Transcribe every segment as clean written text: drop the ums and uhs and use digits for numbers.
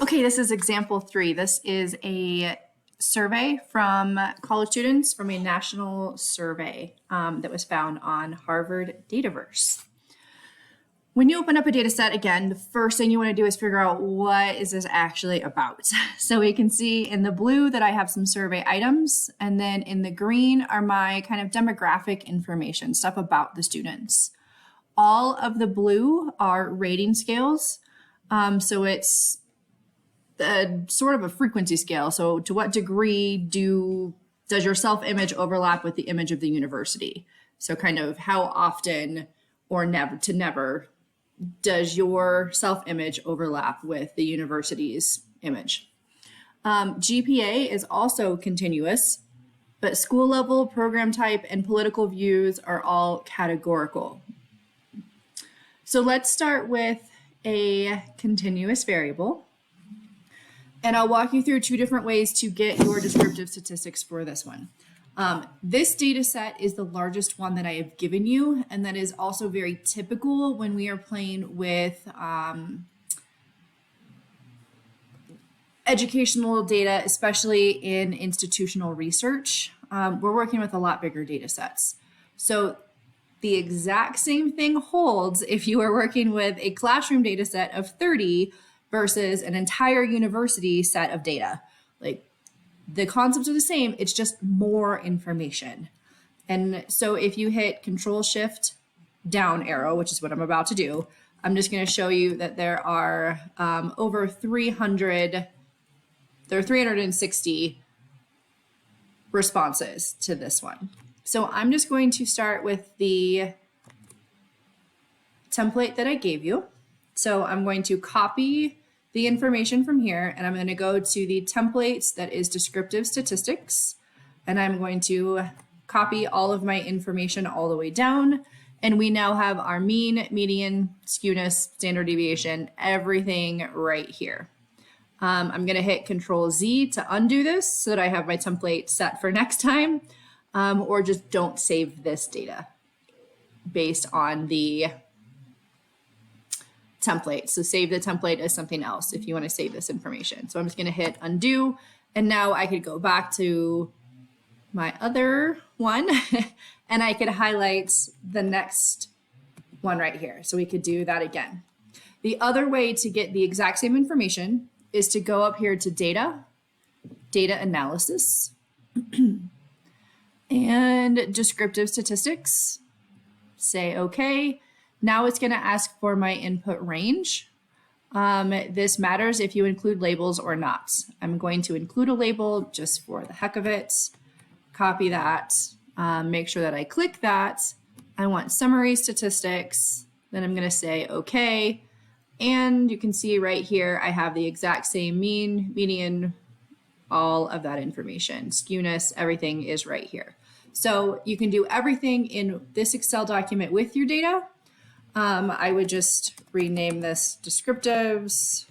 Okay, this is example 3. This is a survey from college students from a national survey that was found on Harvard Dataverse. When you open up a data set, again, the first thing you want to do is figure out what is this actually about. So we can see in the blue that I have some survey items, and then in the green are my kind of demographic information, stuff about the students. All of the blue are rating scales. So it's sort of a frequency scale. So to what degree does your self-image overlap with the image of the university? So kind of how often or never does your self-image overlap with the university's image? GPA is also continuous, but school level, program type, and political views are all categorical. So let's start with a continuous variable. And I'll walk you through 2 different ways to get your descriptive statistics for this one. This data set is the largest one that I have given you, and that is also very typical when we are playing with educational data, especially in institutional research. We're working with a lot bigger data sets. So the exact same thing holds if you are working with a classroom data set of 30 versus an entire university set of data. Like, the concepts are the same, it's just more information. And so if you hit Control-Shift-Down arrow, which is what I'm about to do, I'm just going to show you that there are over 360 responses to this one. So I'm just going to start with the template that I gave you. So I'm going to copy the information from here, and I'm going to go to the templates that is descriptive statistics, and I'm going to copy all of my information all the way down, and we now have our mean, median, skewness, standard deviation, everything right here. I'm going to hit Control-Z to undo this so that I have my template set for next time, or just don't save this data based on the template. So save the template as something else if you want to save this information. So I'm just going to hit undo, and now I could go back to my other one and I could highlight the next one right here. So we could do that again. The other way to get the exact same information is to go up here to data analysis, and descriptive statistics, say okay. Now it's going to ask for my input range. This matters if you include labels or not. I'm going to include a label just for the heck of it. Copy that, make sure that I click that. I want summary statistics. Then I'm going to say okay. And you can see right here, I have the exact same mean, median, all of that information. Skewness, everything is right here. So you can do everything in this Excel document with your data. I would just rename this descriptives,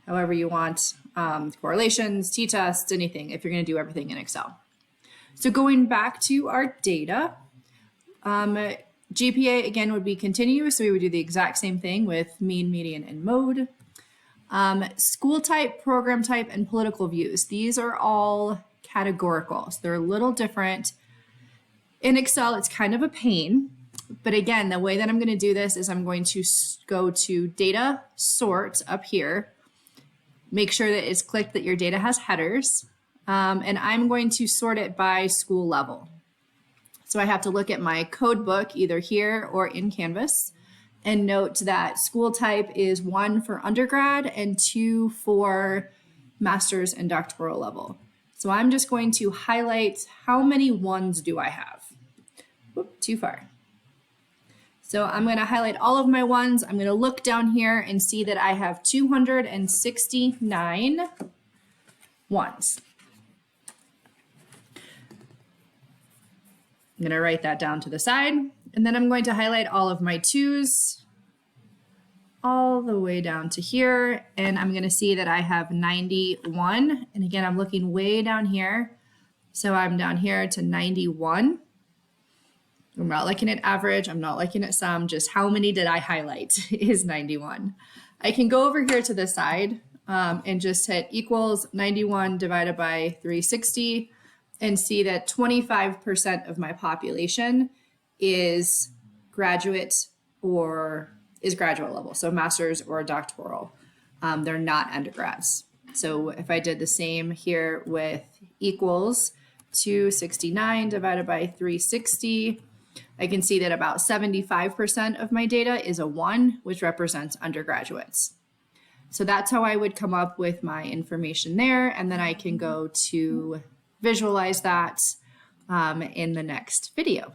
however you want, correlations, t-tests, anything, if you're going to do everything in Excel. So going back to our data, GPA again would be continuous, so we would do the exact same thing with mean, median, and mode. School type, program type, and political views. These are all categorical, so they're a little different. In Excel, it's kind of a pain. But again, the way that I'm going to do this is I'm going to go to data sort up here, make sure that it's clicked that your data has headers, and I'm going to sort it by school level. So I have to look at my code book either here or in Canvas, and note that school type is 1 for undergrad and 2 for master's and doctoral level. So I'm just going to highlight how many 1s do I have. Whoop, too far. So I'm going to highlight all of my 1s. I'm going to look down here and see that I have 269 1s. I'm going to write that down to the side, and then I'm going to highlight all of my 2s all the way down to here, and I'm going to see that I have 91. And again, I'm looking way down here, so I'm down here to 91. I'm not looking at average, I'm not looking at sum, just how many did I highlight is 91. I can go over here to the side and just hit equals 91 divided by 360 and see that 25% of my population is graduate or is graduate level, so master's or doctoral. They're not undergrads. So if I did the same here with equals 269 divided by 360, I can see that about 75% of my data is a 1, which represents undergraduates. So that's how I would come up with my information there. And then I can go to visualize that in the next video.